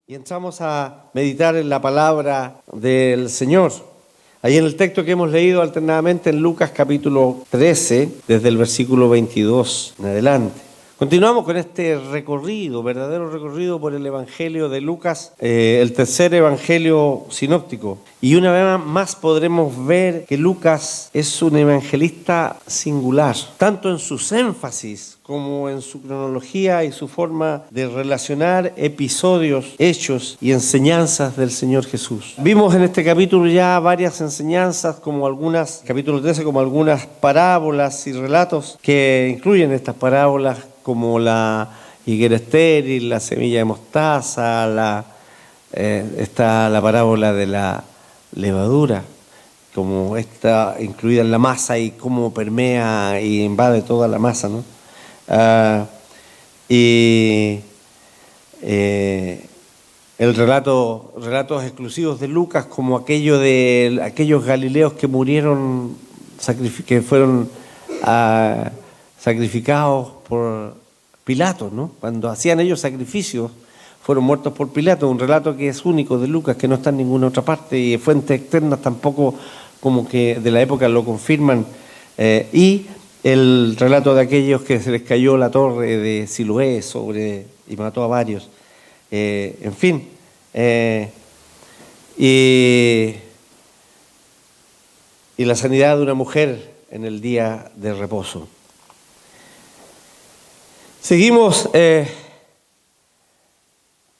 Y entramos a meditar en la palabra del Señor. Ahí en el texto que hemos leído alternadamente en Lucas capítulo 13, desde el versículo 22 en adelante. Continuamos con este recorrido, verdadero recorrido por el Evangelio de Lucas, el tercer Evangelio sinóptico. Y una vez más podremos ver que Lucas es un evangelista singular, tanto en sus énfasis como en su cronología y su forma de relacionar episodios, hechos y enseñanzas del Señor Jesús. Vimos en este capítulo ya varias enseñanzas, capítulo 13, como algunas parábolas y relatos que incluyen estas parábolas, como la higuera estéril, la semilla de mostaza, está la parábola de la levadura, como está incluida en la masa y cómo permea y invade toda la masa, ¿no? El relatos exclusivos de Lucas, como aquello de aquellos galileos que murieron, que fueron sacrificados por Pilato, ¿no? Cuando hacían ellos sacrificios, fueron muertos por Pilato, un relato que es único de Lucas, que no está en ninguna otra parte, y fuentes externas tampoco como que de la época lo confirman, y el relato de aquellos que se les cayó la torre de Siloé y mató a varios, en fin, y la sanidad de una mujer en el día de reposo. Seguimos,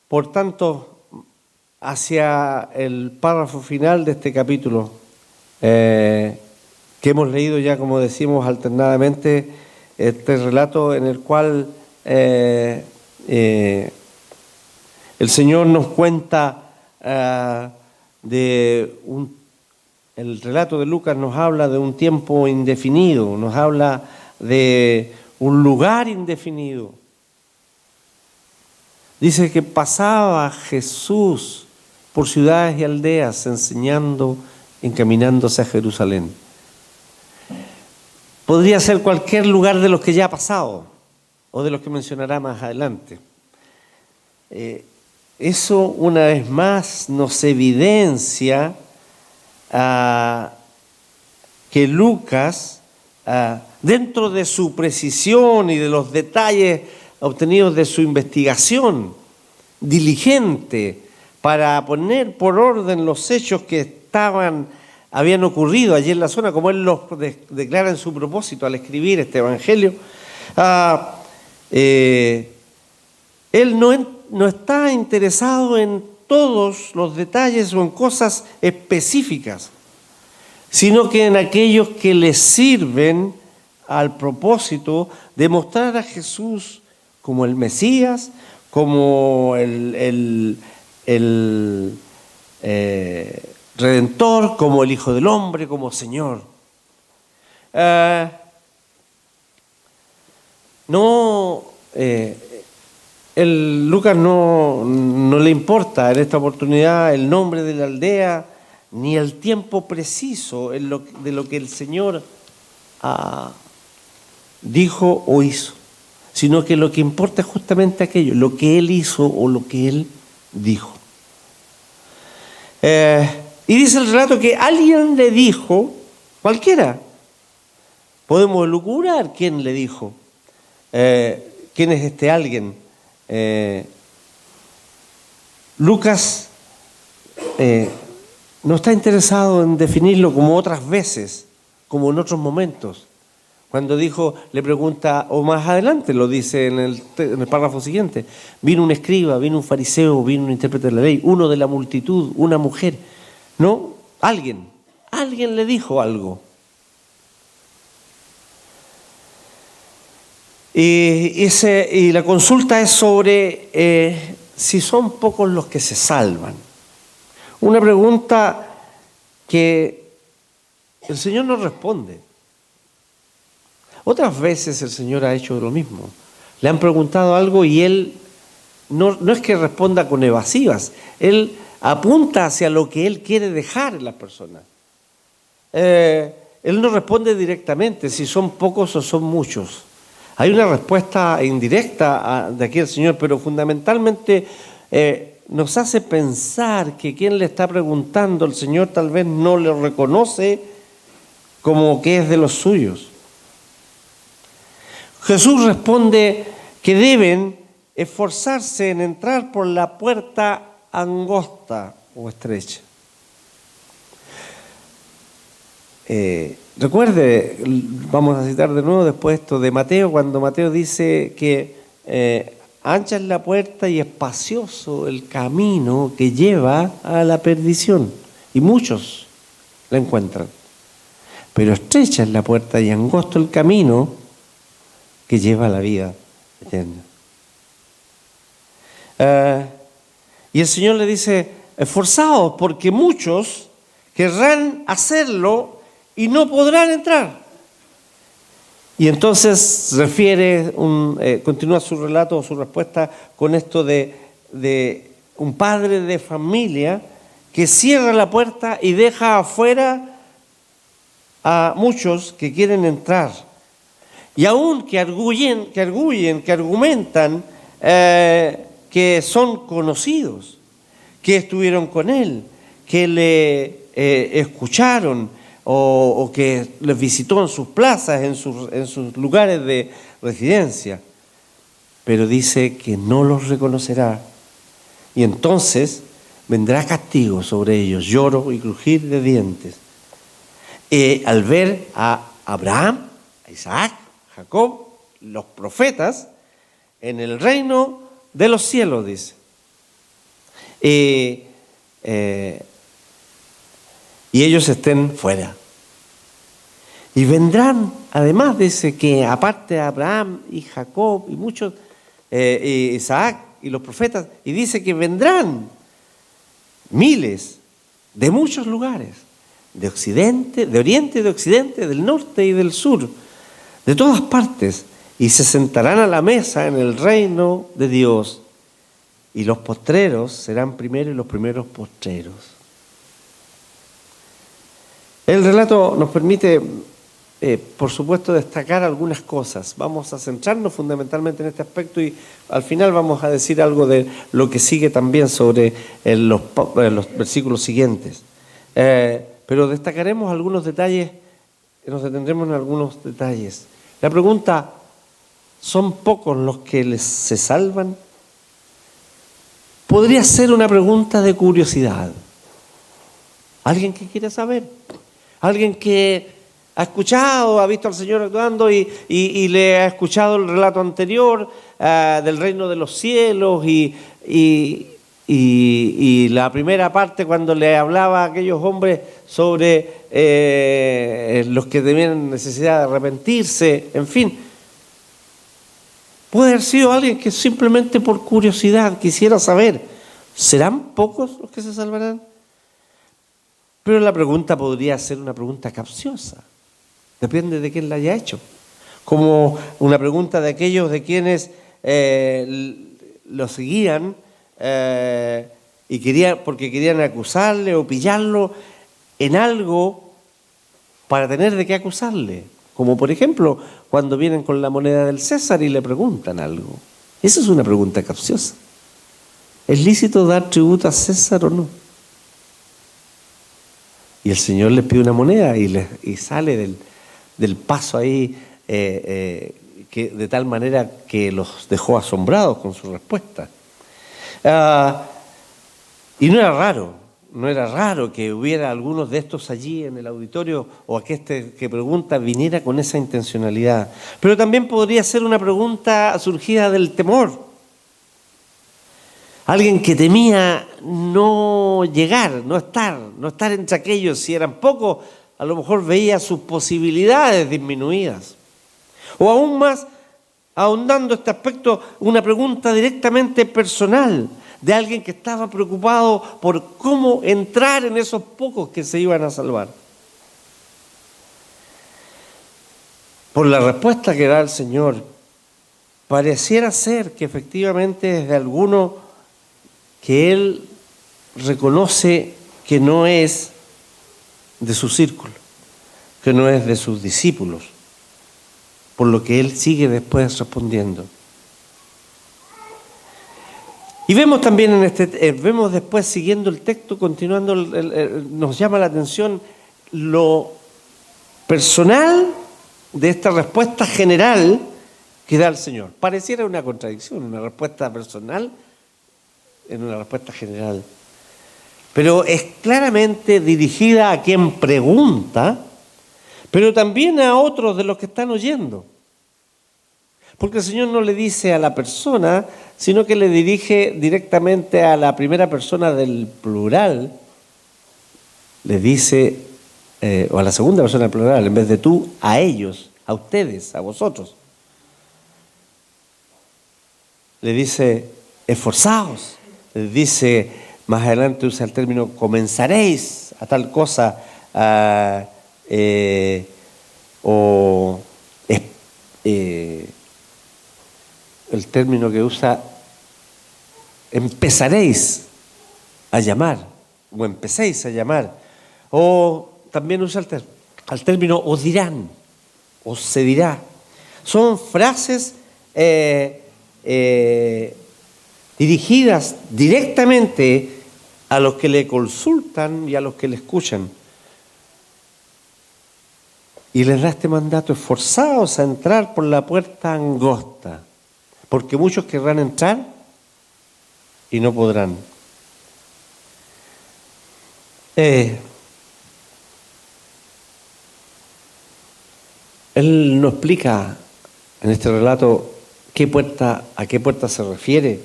por tanto, hacia el párrafo final de este capítulo, que hemos leído ya, como decimos, alternadamente, este relato en el cual el Señor nos cuenta el relato de Lucas nos habla de un tiempo indefinido, nos habla de un lugar indefinido. Dice que pasaba Jesús por ciudades y aldeas enseñando, encaminándose a Jerusalén. Podría ser cualquier lugar de los que ya ha pasado o de los que mencionará más adelante. Eso una vez más nos evidencia que Lucas, dentro de su precisión y de los detalles obtenidos de su investigación diligente para poner por orden los hechos que habían ocurrido allí en la zona, como él los declara en su propósito al escribir este evangelio, él no está interesado en todos los detalles o en cosas específicas, sino que en aquellos que le sirven al propósito de mostrar a Jesús como el Mesías, como el Redentor, como el Hijo del Hombre, como Señor. Lucas no le importa en esta oportunidad el nombre de la aldea, ni el tiempo preciso de lo que el Señor dijo o hizo, sino que lo que importa es justamente aquello, lo que Él hizo o lo que Él dijo. Y dice el relato que alguien le dijo, cualquiera, podemos elucubrar quién le dijo, quién es este alguien. Lucas no está interesado en definirlo como otras veces, como en otros momentos. Cuando le pregunta, o más adelante lo dice en el párrafo siguiente, vino un escriba, vino un fariseo, vino un intérprete de la ley, uno de la multitud, una mujer. No, alguien le dijo algo. Y la consulta es sobre si son pocos los que se salvan. Una pregunta que el Señor no responde. Otras veces el Señor ha hecho lo mismo. Le han preguntado algo y Él no es que responda con evasivas. Él apunta hacia lo que Él quiere dejar en las personas. Él no responde directamente si son pocos o son muchos. Hay una respuesta indirecta de aquí el Señor, pero fundamentalmente nos hace pensar que quien le está preguntando, el Señor tal vez no le reconoce como que es de los suyos. Jesús responde que deben esforzarse en entrar por la puerta angosta o estrecha. Recuerde, vamos a citar de nuevo después esto de Mateo, cuando Mateo dice que ancha es la puerta y espacioso el camino que lleva a la perdición, y muchos la encuentran. Pero estrecha es la puerta y angosto el camino que lleva a la vida eterna. Y el Señor le dice, esforzaos, porque muchos querrán hacerlo y no podrán entrar. Y entonces continúa su relato o su respuesta con esto de un padre de familia que cierra la puerta y deja afuera a muchos que quieren entrar. Y aún que arguyen, que argumentan que son conocidos, que estuvieron con él, que le escucharon, o que les visitó en sus plazas, en sus lugares de residencia, pero dice que no los reconocerá, y entonces vendrá castigo sobre ellos, lloro y crujir de dientes, al ver a Abraham, a Isaac, a Jacob, los profetas, en el reino de los cielos, dice. Y ellos estén fuera. Y vendrán, además dice que aparte de Abraham y Jacob y muchos, Isaac y los profetas, y dice que vendrán miles de muchos lugares, de occidente, de oriente y de occidente, del norte y del sur, de todas partes, y se sentarán a la mesa en el reino de Dios, y los postreros serán primeros y los primeros postreros. El relato nos permite, por supuesto, destacar algunas cosas. Vamos a centrarnos fundamentalmente en este aspecto y al final vamos a decir algo de lo que sigue también sobre los versículos siguientes. Pero destacaremos algunos detalles, nos detendremos en algunos detalles. La pregunta, ¿son pocos los que se salvan? Podría ser una pregunta de curiosidad. ¿Alguien que quiere saber? Alguien que ha escuchado, ha visto al Señor actuando y le ha escuchado el relato anterior del reino de los cielos y la primera parte cuando le hablaba a aquellos hombres sobre los que tenían necesidad de arrepentirse, en fin. Puede haber sido alguien que simplemente por curiosidad quisiera saber, ¿serán pocos los que se salvarán? Pero la pregunta podría ser una pregunta capciosa. Depende de quién la haya hecho. Como una pregunta de aquellos de quienes lo seguían porque querían acusarle o pillarlo en algo para tener de qué acusarle. Como por ejemplo, cuando vienen con la moneda del César y le preguntan algo. Esa es una pregunta capciosa. ¿Es lícito dar tributo a César o no? Y el Señor les pide una moneda y sale del paso ahí que de tal manera que los dejó asombrados con su respuesta. Y no era raro que hubiera algunos de estos allí en el auditorio o que pregunta viniera con esa intencionalidad. Pero también podría ser una pregunta surgida del temor. Alguien que temía no llegar, no estar entre aquellos. Si eran pocos, a lo mejor veía sus posibilidades disminuidas. O aún más, ahondando este aspecto, una pregunta directamente personal de alguien que estaba preocupado por cómo entrar en esos pocos que se iban a salvar. Por la respuesta que da el Señor, pareciera ser que efectivamente es de alguno que Él reconoce que no es de su círculo, que no es de sus discípulos, por lo que Él sigue después respondiendo. Y vemos también vemos después, siguiendo el texto, continuando, nos llama la atención lo personal de esta respuesta general que da el Señor. Pareciera una contradicción, una respuesta personal en una respuesta general. Pero es claramente dirigida a quien pregunta, pero también a otros de los que están oyendo. Porque el Señor no le dice a la persona, sino que le dirige directamente a la primera persona del plural. Le dice, o a la segunda persona del plural, en vez de tú, a ellos, a ustedes, a vosotros. Le dice, esforzaos. Le dice, más adelante usa el término, comenzaréis a tal cosa, el término que usa, empezaréis a llamar, o empecéis a llamar, o también usa el término, os dirán, os se dirá. Son frases dirigidas directamente a los que le consultan y a los que le escuchan. Y les da este mandato, esforzaos a entrar por la puerta angosta, porque muchos querrán entrar y no podrán. Él no explica en este relato a qué puerta se refiere,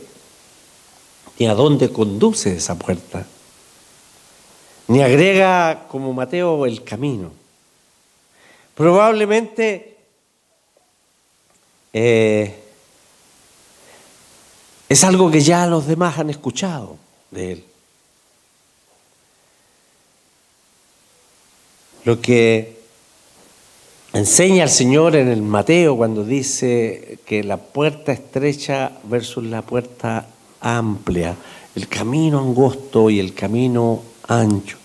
ni a dónde conduce esa puerta, ni agrega, como Mateo, el camino. Probablemente es algo que ya los demás han escuchado de él. Lo que enseña el Señor en el Mateo cuando dice que la puerta estrecha versus la puerta amplia, el camino angosto y el camino ancho.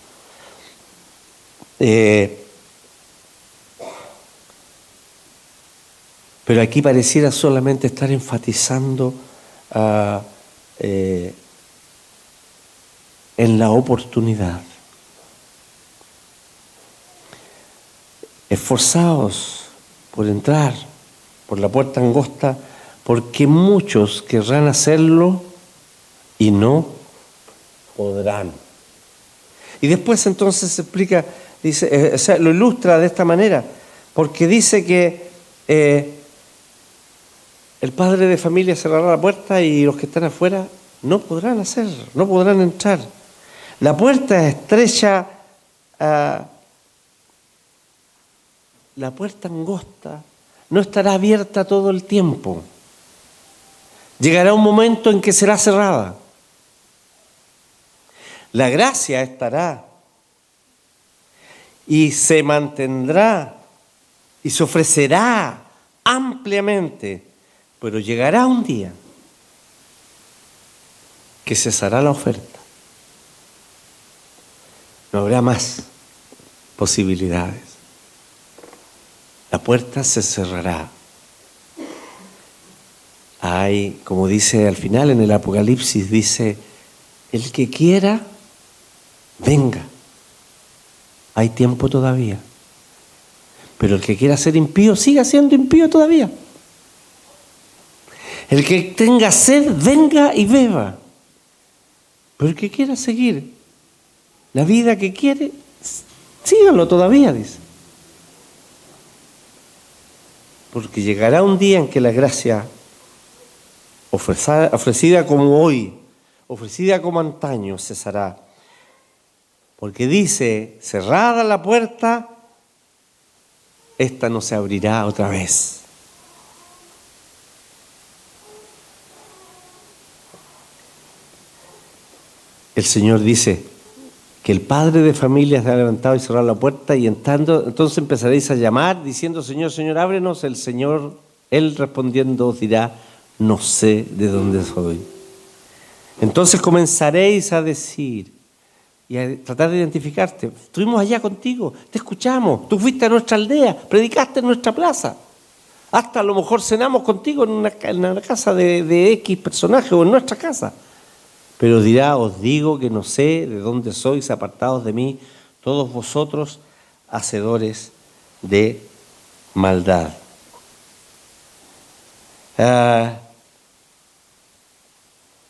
Pero aquí pareciera solamente estar enfatizando en la oportunidad. Esforzaos por entrar por la puerta angosta, porque muchos querrán hacerlo y no podrán. Y después entonces se explica, dice, lo ilustra de esta manera, porque dice que el padre de familia cerrará la puerta y los que están afuera no podrán no podrán entrar. La puerta estrecha, la puerta angosta no estará abierta todo el tiempo. Llegará un momento en que será cerrada. La gracia estará y se mantendrá y se ofrecerá ampliamente, pero llegará un día que cesará la oferta. No habrá más posibilidades. La puerta se cerrará. Hay, como dice al final en el Apocalipsis, dice, el que quiera, venga. Hay tiempo todavía. Pero el que quiera ser impío, siga siendo impío todavía. El que tenga sed, venga y beba. Pero el que quiera seguir la vida que quiere, sígalo todavía, dice. Porque llegará un día en que la gracia ofrecida como hoy, ofrecida como antaño, cesará. Porque dice, cerrada la puerta, esta no se abrirá otra vez. El Señor dice que el padre de familia se ha levantado y cerrado la puerta, y entonces empezaréis a llamar diciendo, Señor, Señor, ábrenos. El Señor, Él respondiendo, os dirá, no sé de dónde soy. Entonces comenzaréis a decir y a tratar de identificarte. Estuvimos allá contigo, te escuchamos, tú fuiste a nuestra aldea, predicaste en nuestra plaza. Hasta a lo mejor cenamos contigo en una casa de X personaje o en nuestra casa. Pero dirá, os digo que no sé de dónde sois, apartados de mí, todos vosotros, hacedores de maldad.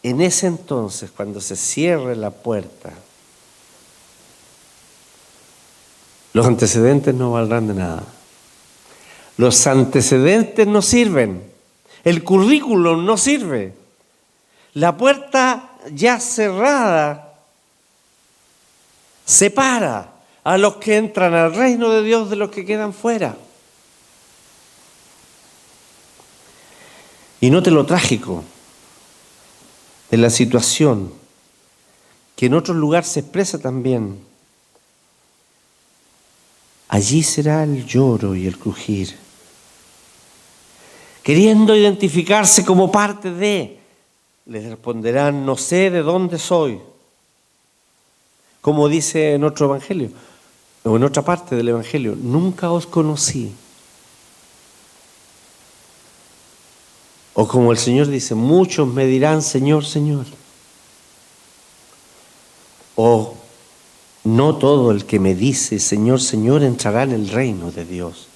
En ese entonces, cuando se cierre la puerta, los antecedentes no valdrán de nada. Los antecedentes no sirven. El currículum no sirve. La puerta ya cerrada separa a los que entran al reino de Dios de los que quedan fuera. Y note lo trágico de la situación, que en otro lugar se expresa también. Allí será el lloro y el crujir. Queriendo identificarse como parte de, les responderán, no sé de dónde soy. Como dice en otro evangelio, o en otra parte del evangelio, nunca os conocí. O como el Señor dice, muchos me dirán, Señor, Señor. O no todo el que me dice, Señor, Señor, entrará en el reino de Dios.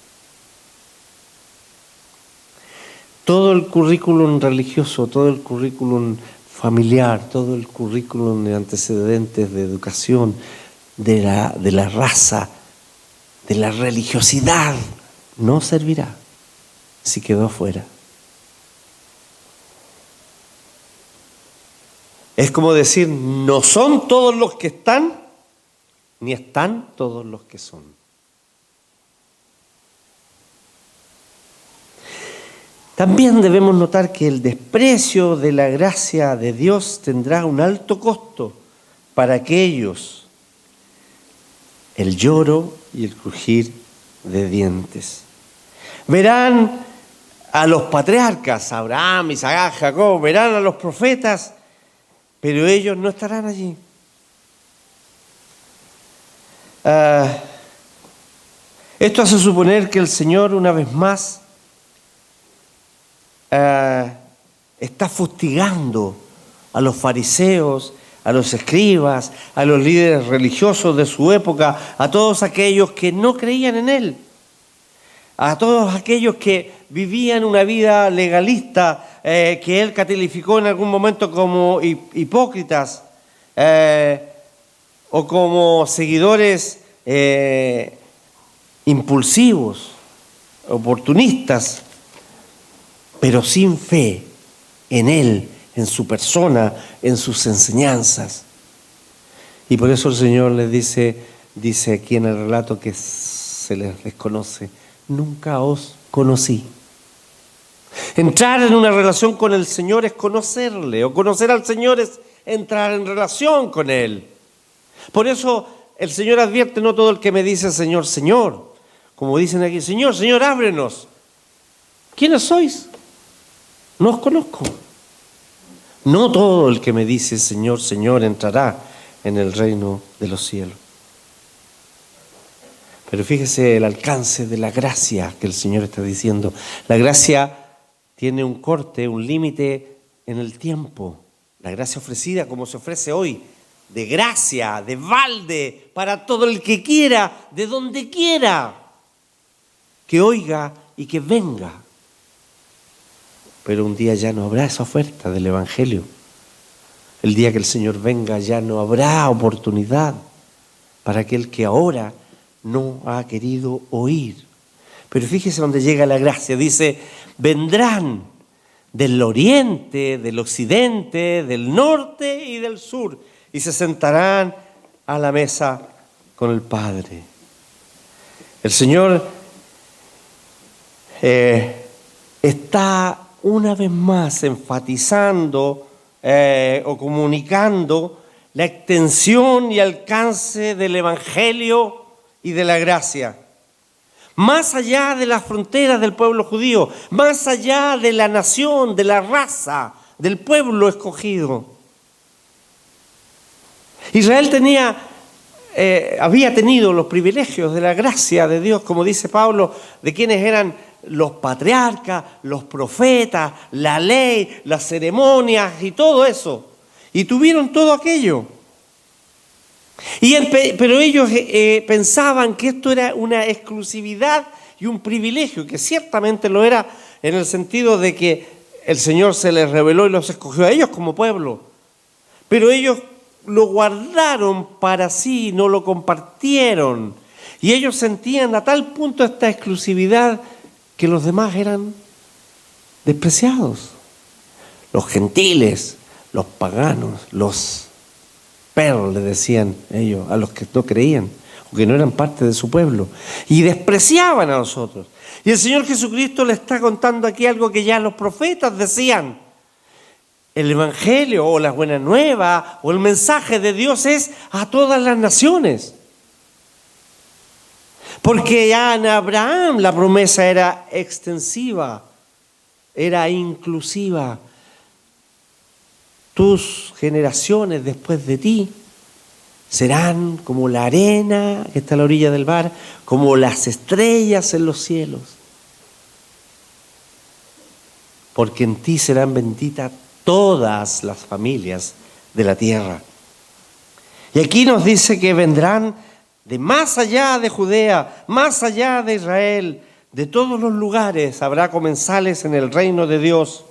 Todo el currículum religioso, todo el currículum familiar, todo el currículum de antecedentes de educación, de la raza, de la religiosidad, no servirá si quedó afuera. Es como decir, no son todos los que están, ni están todos los que son. También debemos notar que el desprecio de la gracia de Dios tendrá un alto costo para aquellos, el lloro y el crujir de dientes. Verán a los patriarcas, Abraham, Isaac, Jacob, verán a los profetas, pero ellos no estarán allí. Esto hace suponer que el Señor, una vez más, está fustigando a los fariseos, a los escribas, a los líderes religiosos de su época, a todos aquellos que no creían en Él, a todos aquellos que vivían una vida legalista, que Él calificó en algún momento como hipócritas, o como seguidores impulsivos, oportunistas, pero sin fe en Él, en su persona, en sus enseñanzas. Y por eso el Señor les dice aquí en el relato que se les desconoce, nunca os conocí. Entrar en una relación con el Señor es conocerle, o conocer al Señor es entrar en relación con Él. Por eso el Señor advierte, no todo el que me dice Señor, Señor, como dicen aquí, Señor, Señor, ábrenos. ¿Quiénes sois? No os conozco. No todo el que me dice Señor, Señor entrará en el reino de los cielos. Pero fíjese el alcance de la gracia que el Señor está diciendo. La gracia tiene un corte, un límite en el tiempo. La gracia ofrecida como se ofrece hoy, de gracia, de balde, para todo el que quiera, de donde quiera, que oiga y que venga. Pero un día ya no habrá esa oferta del Evangelio. El día que el Señor venga ya no habrá oportunidad para aquel que ahora no ha querido oír. Pero fíjese dónde llega la gracia. Dice, vendrán del oriente, del occidente, del norte y del sur, y se sentarán a la mesa con el Padre. El Señor está una vez más enfatizando o comunicando la extensión y alcance del Evangelio y de la gracia. Más allá de las fronteras del pueblo judío, más allá de la nación, de la raza, del pueblo escogido. Israel había tenido los privilegios de la gracia de Dios, como dice Pablo, de quienes eran los patriarcas, los profetas, la ley, las ceremonias y todo eso. y tuvieron todo aquello. Pero ellos pensaban que esto era una exclusividad y un privilegio, que ciertamente lo era en el sentido de que el Señor se les reveló y los escogió a ellos como pueblo. Pero ellos lo guardaron para sí, no lo compartieron. Y ellos sentían a tal punto esta exclusividad que los demás eran despreciados. Los gentiles, los paganos, los perros, le decían ellos a los que no creían o que no eran parte de su pueblo, y despreciaban a los otros. Y el Señor Jesucristo le está contando aquí algo que ya los profetas decían. El Evangelio o la buena nueva o el mensaje de Dios es a todas las naciones. Porque ya en Abraham la promesa era extensiva, era inclusiva. Tus generaciones después de ti serán como la arena que está a la orilla del mar, como las estrellas en los cielos. Porque en ti serán benditas todas las familias de la tierra. Y aquí nos dice que vendrán de más allá de Judea, más allá de Israel, de todos los lugares habrá comensales en el reino de Dios.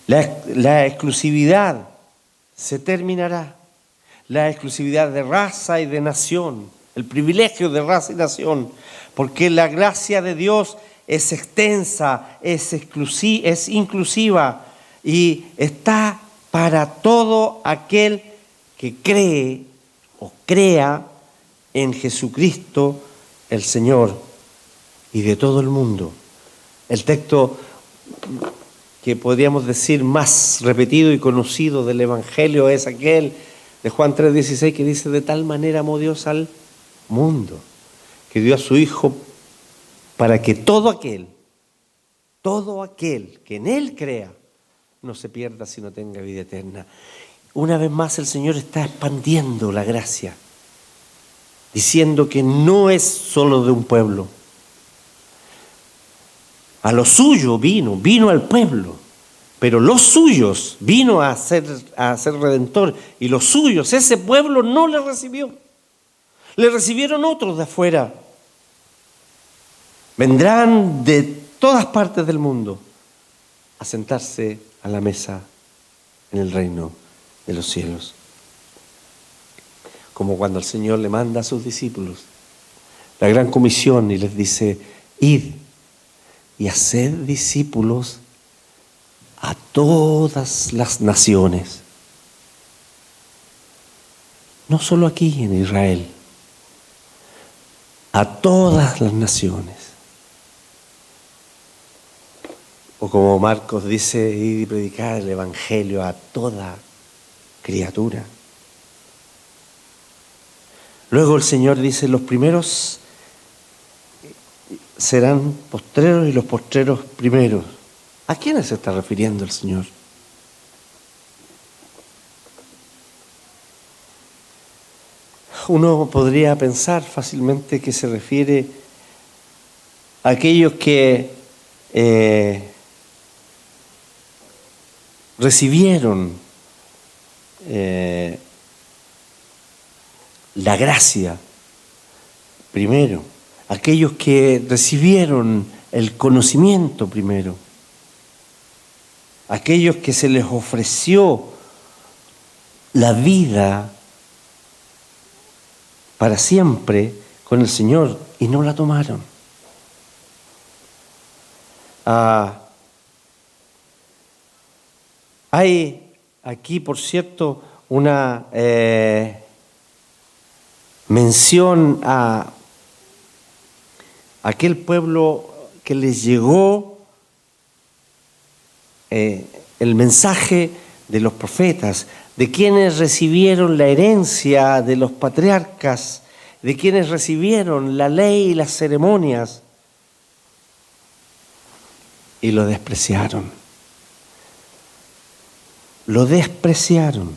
La exclusividad se terminará. La exclusividad de raza y de nación, el privilegio de raza y nación, porque la gracia de Dios es extensa, es inclusiva y está para todo aquel que cree o crea en Jesucristo el Señor y de todo el mundo. El texto que podríamos decir más repetido y conocido del Evangelio es aquel de Juan 3:16 que dice: de tal manera amó Dios al mundo, que dio a su Hijo para que todo aquel que en Él crea no se pierda, sino tenga vida eterna. Una vez más el Señor está expandiendo la gracia, diciendo que no es solo de un pueblo. A lo suyo vino al pueblo, pero los suyos vino a ser redentor, y los suyos, ese pueblo no le recibió. Le recibieron otros de afuera. Vendrán de todas partes del mundo a sentarse a la mesa en el reino de los cielos. Como cuando el Señor le manda a sus discípulos la gran comisión y les dice: id y haced discípulos a todas las naciones. No solo aquí en Israel, a todas las naciones. O como Marcos dice: id y predicar el Evangelio a toda criatura. Luego el Señor dice: los primeros serán postreros y los postreros primeros. ¿A quiénes se está refiriendo el Señor? Uno podría pensar fácilmente que se refiere a aquellos que recibieron la gracia primero, aquellos que recibieron el conocimiento primero, aquellos que se les ofreció la vida para siempre con el Señor y no la tomaron. Hay aquí, por cierto, una mención a aquel pueblo que les llegó el mensaje de los profetas, de quienes recibieron la herencia de los patriarcas, de quienes recibieron la ley y las ceremonias, y lo despreciaron. Lo despreciaron.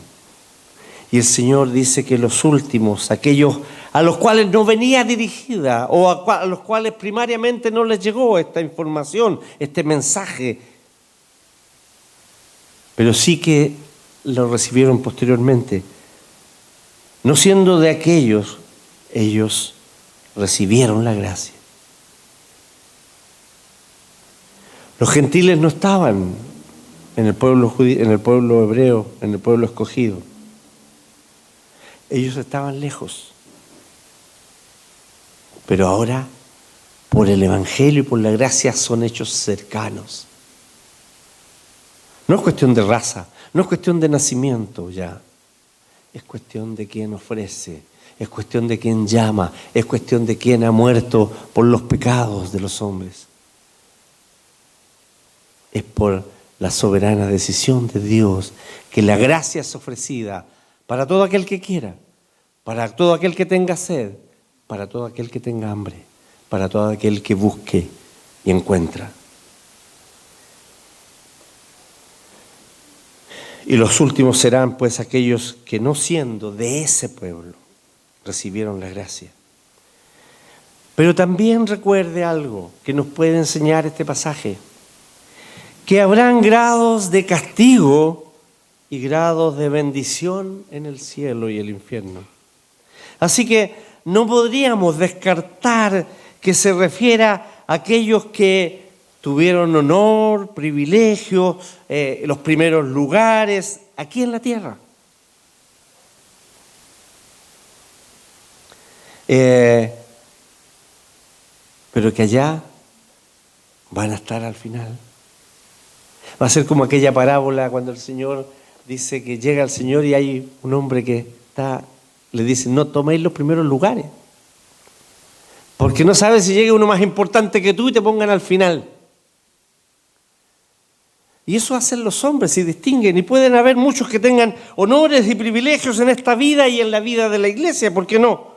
Y el Señor dice que los últimos, aquellos a los cuales no venía dirigida o a los cuales primariamente no les llegó esta información, este mensaje, pero sí que lo recibieron posteriormente. No siendo de aquellos, ellos recibieron la gracia. Los gentiles no estaban en el pueblo judío, en el pueblo hebreo, en el pueblo escogido. Ellos estaban lejos. Pero ahora, por el Evangelio y por la gracia, son hechos cercanos. No es cuestión de raza, no es cuestión de nacimiento ya. Es cuestión de quién ofrece, es cuestión de quién llama, es cuestión de quién ha muerto por los pecados de los hombres. Es por la soberana decisión de Dios que la gracia es ofrecida para todo aquel que quiera, para todo aquel que tenga sed, para todo aquel que tenga hambre, para todo aquel que busque y encuentra. Y los últimos serán pues aquellos que no siendo de ese pueblo recibieron la gracia. Pero también recuerde algo que nos puede enseñar este pasaje, que habrán grados de castigo y grados de bendición en el cielo y el infierno. Así que no podríamos descartar que se refiera a aquellos que tuvieron honor, privilegio, los primeros lugares aquí en la tierra. Pero que allá van a estar al final. Va a ser como aquella parábola cuando el Señor dice que llega el Señor y hay un hombre que le dice: no toméis los primeros lugares, porque no sabes si llega uno más importante que tú y te pongan al final. Y eso hacen los hombres y distinguen, y pueden haber muchos que tengan honores y privilegios en esta vida y en la vida de la iglesia, ¿por qué no?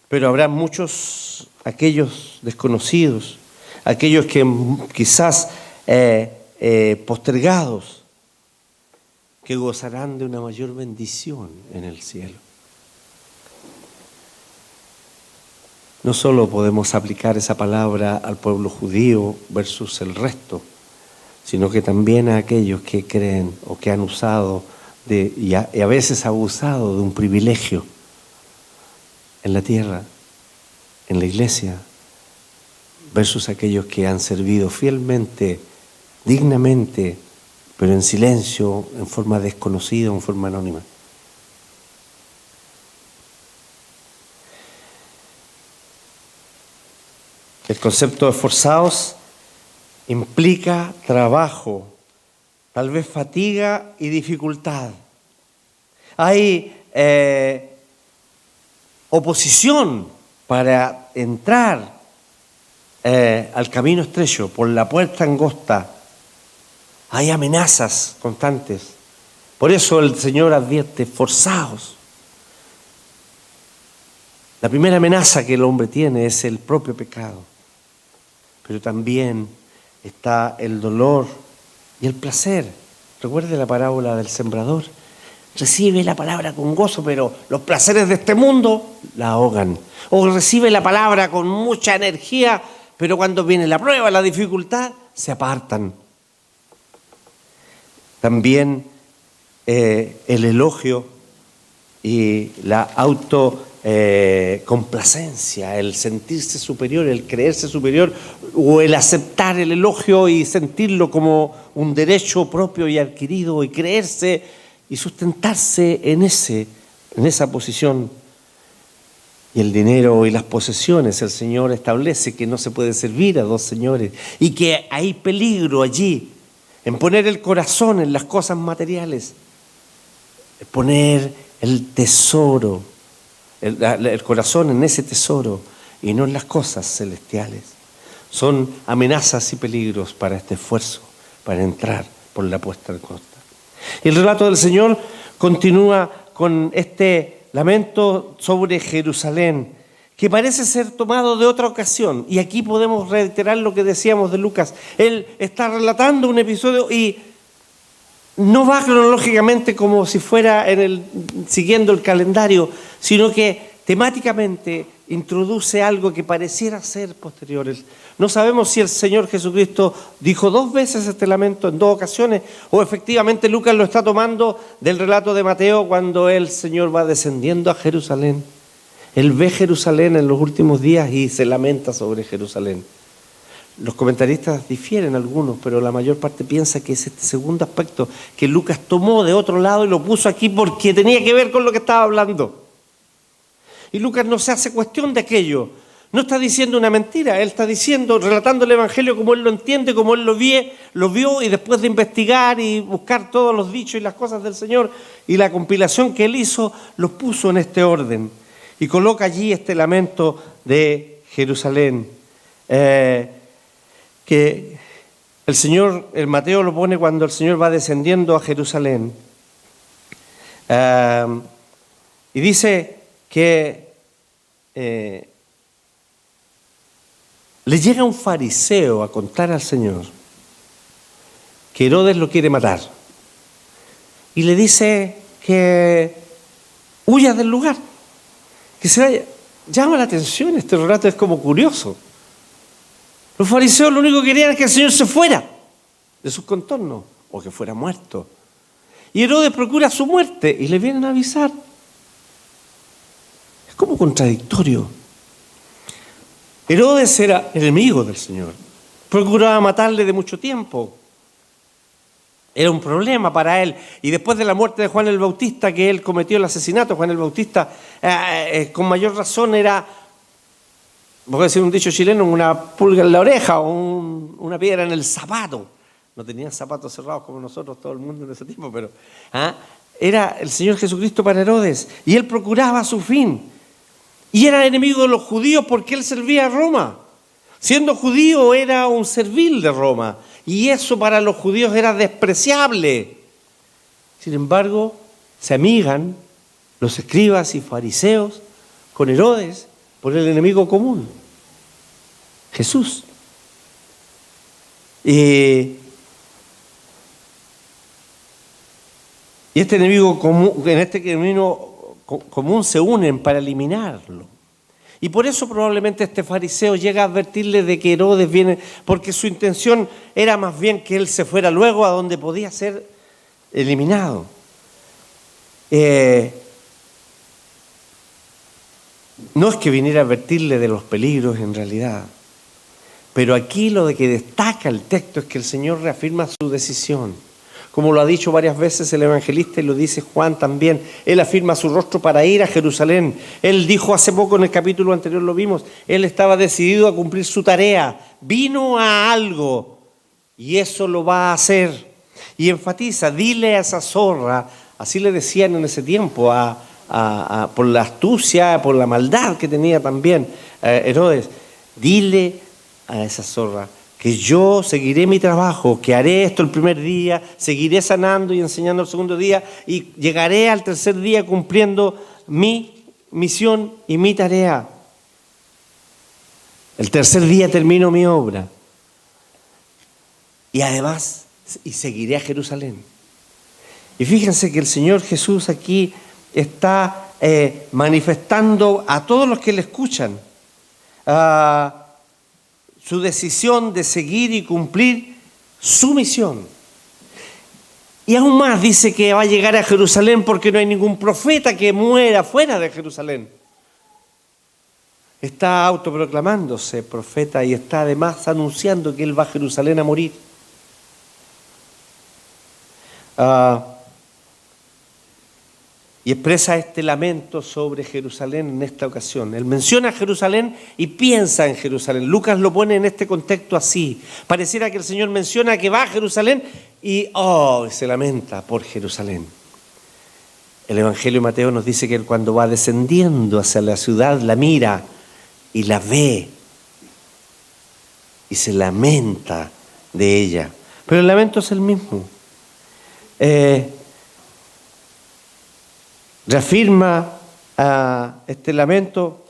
Pero habrá muchos, aquellos desconocidos, aquellos que quizás postergados, que gozarán de una mayor bendición en el cielo. No solo podemos aplicar esa palabra al pueblo judío versus el resto, sino que también a aquellos que creen o que han usado y a veces abusado de un privilegio en la tierra, en la iglesia, versus aquellos que han servido fielmente, dignamente, pero en silencio, en forma desconocida, en forma anónima. El concepto de esforzados implica trabajo, tal vez fatiga y dificultad. Hay oposición para entrar al camino estrecho, por la puerta angosta. Hay amenazas constantes. Por eso el Señor advierte: esforzaos. La primera amenaza que el hombre tiene es el propio pecado, pero también está el dolor y el placer. Recuerde la parábola del sembrador. Recibe la palabra con gozo, pero los placeres de este mundo la ahogan. O recibe la palabra con mucha energía, pero cuando viene la prueba, la dificultad, se apartan. También el elogio y la complacencia, el sentirse superior, el creerse superior, o el aceptar el elogio y sentirlo como un derecho propio y adquirido, y creerse y sustentarse en esa posición. Y el dinero y las posesiones, el Señor establece que no se puede servir a dos señores y que hay peligro allí en poner el corazón en las cosas materiales, poner el tesoro, el corazón en ese tesoro y no en las cosas celestiales. Son amenazas y peligros para este esfuerzo, para entrar por la puerta en costa. Y el relato del Señor continúa con este lamento sobre Jerusalén, que parece ser tomado de otra ocasión. Y aquí podemos reiterar lo que decíamos de Lucas. Él está relatando un episodio y no va cronológicamente como si fuera siguiendo el calendario, sino que temáticamente introduce algo que pareciera ser posterior. No sabemos si el Señor Jesucristo dijo 2 veces este lamento en 2 ocasiones, o efectivamente Lucas lo está tomando del relato de Mateo cuando el Señor va descendiendo a Jerusalén. Él ve Jerusalén en los últimos días y se lamenta sobre Jerusalén. Los comentaristas difieren algunos, pero la mayor parte piensa que es este segundo aspecto que Lucas tomó de otro lado y lo puso aquí porque tenía que ver con lo que estaba hablando. Y Lucas no se hace cuestión de aquello. No está diciendo una mentira, él está diciendo, relatando el Evangelio como él lo entiende, como él lo vio, y después de investigar y buscar todos los dichos y las cosas del Señor y la compilación que él hizo, los puso en este orden. Y coloca allí este lamento de Jerusalén. Que el Mateo lo pone cuando el Señor va descendiendo a Jerusalén. Y dice que le llega un fariseo a contar al Señor que Herodes lo quiere matar. Y le dice que huya del lugar, que se vaya. Llama la atención, este relato es como curioso. Los fariseos lo único que querían es que el Señor se fuera de sus contornos o que fuera muerto. Y Herodes procura su muerte y le vienen a avisar. Es como contradictorio. Herodes era enemigo del Señor. Procuraba matarle de mucho tiempo. Era un problema para él. Y después de la muerte de Juan el Bautista, que él cometió el asesinato, Juan el Bautista, con mayor razón era, voy a decir un dicho chileno, una pulga en la oreja o una piedra en el zapato. No tenían zapatos cerrados como nosotros, todo el mundo en ese tiempo, pero era el Señor Jesucristo para Herodes. Y él procuraba su fin. Y era enemigo de los judíos porque él servía a Roma. Siendo judío era un servil de Roma. Y eso para los judíos era despreciable. Sin embargo, se amigan los escribas y fariseos con Herodes por el enemigo común, Jesús. Y este enemigo común, en este enemigo común se unen para eliminarlo. Y por eso probablemente este fariseo llega a advertirle de que Herodes viene, porque su intención era más bien que él se fuera luego a donde podía ser eliminado. No es que viniera a advertirle de los peligros en realidad, pero aquí lo de que destaca el texto es que el Señor reafirma su decisión. Como lo ha dicho varias veces el evangelista y lo dice Juan también, él afirma su rostro para ir a Jerusalén. Él dijo hace poco en el capítulo anterior, lo vimos, él estaba decidido a cumplir su tarea, vino a algo y eso lo va a hacer. Y enfatiza, dile a esa zorra, así le decían en ese tiempo, por la astucia, por la maldad que tenía también Herodes, dile a esa zorra que yo seguiré mi trabajo, que haré esto el primer día, seguiré sanando y enseñando el segundo día y llegaré al tercer día cumpliendo mi misión y mi tarea. El tercer día termino mi obra. Y además, y seguiré a Jerusalén. Y fíjense que el Señor Jesús aquí está manifestando a todos los que le escuchan su decisión de seguir y cumplir su misión. Y aún más dice que va a llegar a Jerusalén porque no hay ningún profeta que muera fuera de Jerusalén. Está autoproclamándose profeta y está además anunciando que él va a Jerusalén a morir. Y expresa este lamento sobre Jerusalén en esta ocasión. Él menciona Jerusalén y piensa en Jerusalén. Lucas lo pone en este contexto así. Pareciera que el Señor menciona que va a Jerusalén y se lamenta por Jerusalén. El Evangelio de Mateo nos dice que él cuando va descendiendo hacia la ciudad la mira y la ve y se lamenta de ella. Pero el lamento es el mismo. Reafirma este lamento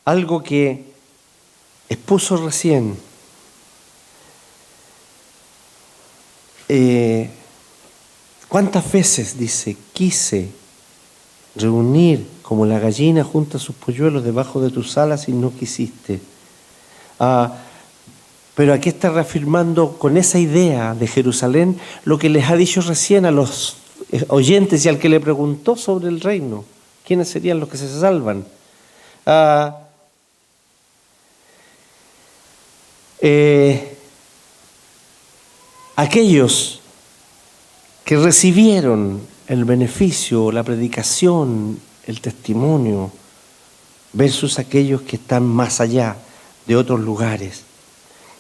algo que expuso recién. ¿Cuántas veces, dice, quise reunir como la gallina junta sus polluelos debajo de tus alas y no quisiste. Pero aquí está reafirmando con esa idea de Jerusalén lo que les ha dicho recién a los oyentes y al que le preguntó sobre el reino. ¿Quiénes serían los que se salvan? Aquellos que recibieron el beneficio, la predicación, el testimonio, versus aquellos que están más allá de otros lugares.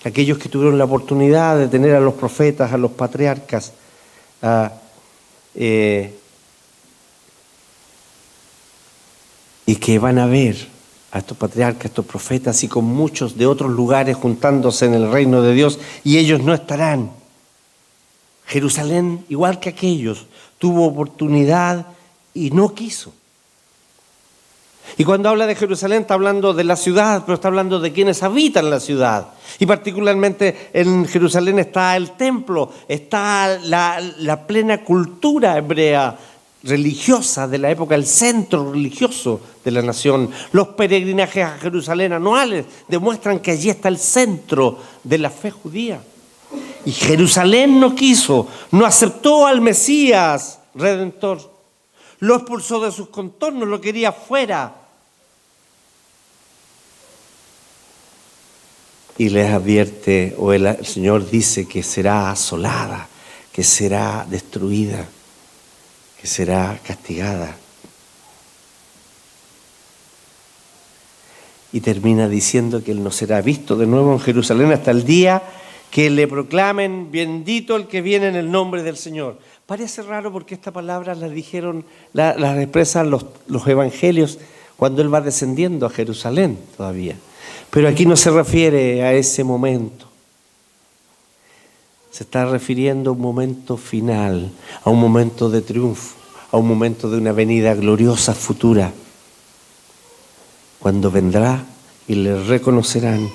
Aquellos que tuvieron la oportunidad de tener a los profetas, a los patriarcas, y que van a ver a estos patriarcas, a estos profetas y con muchos de otros lugares juntándose en el reino de Dios, y ellos no estarán. Jerusalén, igual que aquellos, tuvo oportunidad y no quiso. Y cuando habla de Jerusalén está hablando de la ciudad, pero está hablando de quienes habitan la ciudad. Y particularmente en Jerusalén está el templo, está la plena cultura hebrea, religiosa de la época, el centro religioso de la nación. Los peregrinajes a Jerusalén anuales demuestran que allí está el centro de la fe judía. Y Jerusalén no quiso, no aceptó al Mesías Redentor. Lo expulsó de sus contornos, lo quería fuera. Y les advierte, o el Señor dice que será asolada, que será destruida, que será castigada. Y termina diciendo que Él no será visto de nuevo en Jerusalén hasta el día que le proclamen bendito el que viene en el nombre del Señor. Parece raro porque esta palabra la dijeron, las expresan los evangelios cuando Él va descendiendo a Jerusalén todavía. Pero aquí no se refiere a ese momento. Se está refiriendo a un momento final, a un momento de triunfo, a un momento de una venida gloriosa futura, cuando vendrá y le reconocerán,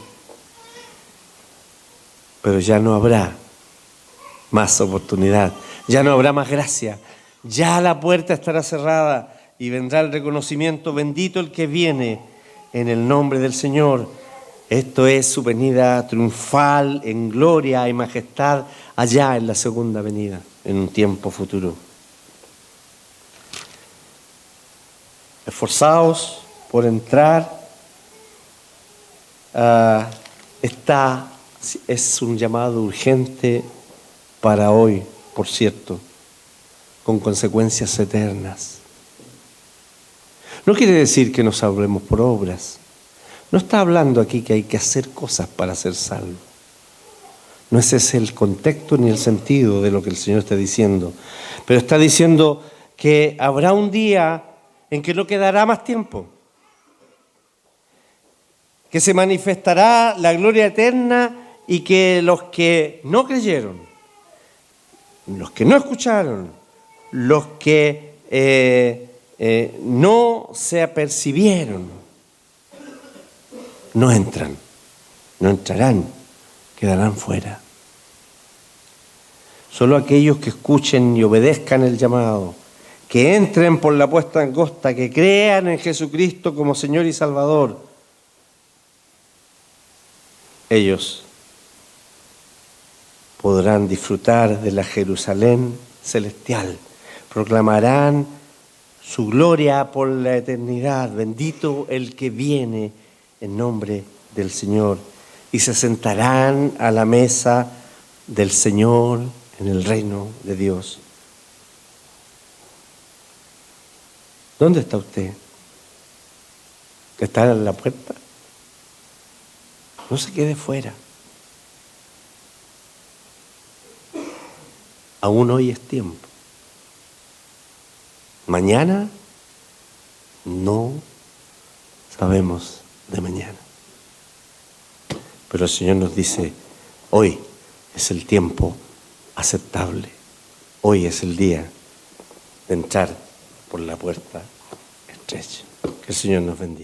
pero ya no habrá más oportunidad, ya no habrá más gracia, ya la puerta estará cerrada y vendrá el reconocimiento, bendito el que viene en el nombre del Señor. Esto es su venida triunfal en gloria y majestad allá en la segunda venida, en un tiempo futuro. Esforzaos por entrar. Es un llamado urgente para hoy, por cierto, con consecuencias eternas. No quiere decir que nos salvemos por obras. No está hablando aquí que hay que hacer cosas para ser salvo. No ese es el contexto ni el sentido de lo que el Señor está diciendo. Pero está diciendo que habrá un día en que no quedará más tiempo. Que se manifestará la gloria eterna y que los que no creyeron, los que no escucharon, los que no se apercibieron, no entran, no entrarán, quedarán fuera. Solo aquellos que escuchen y obedezcan el llamado, que entren por la puerta angosta, que crean en Jesucristo como Señor y Salvador, ellos podrán disfrutar de la Jerusalén celestial, proclamarán su gloria por la eternidad. Bendito el que viene en nombre del Señor, y se sentarán a la mesa del Señor en el reino de Dios. ¿Dónde está usted? ¿Está en la puerta? No se quede fuera. Aún hoy es tiempo. Mañana no sabemos de mañana. Pero el Señor nos dice, hoy es el tiempo aceptable. Hoy es el día de entrar por la puerta estrecha. Que el Señor nos bendiga.